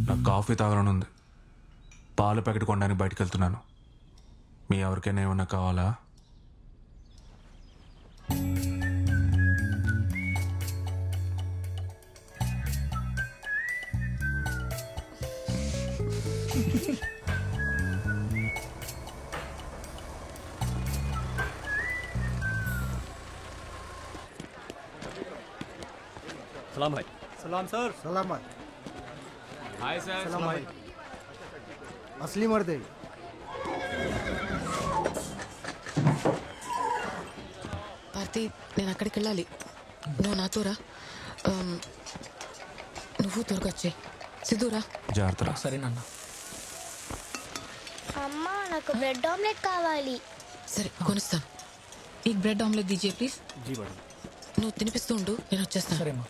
నాకు కాఫీ తాగాలని ఉంది. పాల ప్యాకెట్ కొనడానికి బయటకు వెళ్తున్నాను. మీ ఎవరికైనా ఏమన్నా కావాలా? सलाम भाई. सलाम सर. सलामत. Hi sir. सलाम भाई. असली मर्द है. పార్తి నేను అక్కడికి వెళ్ళాలి. నువ్వు నాతో రా. నువ్వు త్వరగా వచ్చే. సిద్ధురా. జాగ్రత్త. సరే నాన్న. అమ్మా నాకు బ్రెడ్ ఆమ్లెట్ కావాలి. సరే కొనిస్తాను. ఈ బ్రెడ్ ఆమ్లెట్ దీజియే ప్లీజ్. जी मैडम. నువ్వు తినిపిస్తూ ఉండు, నేను వచ్చేస్తాను. సరే అమ్మా.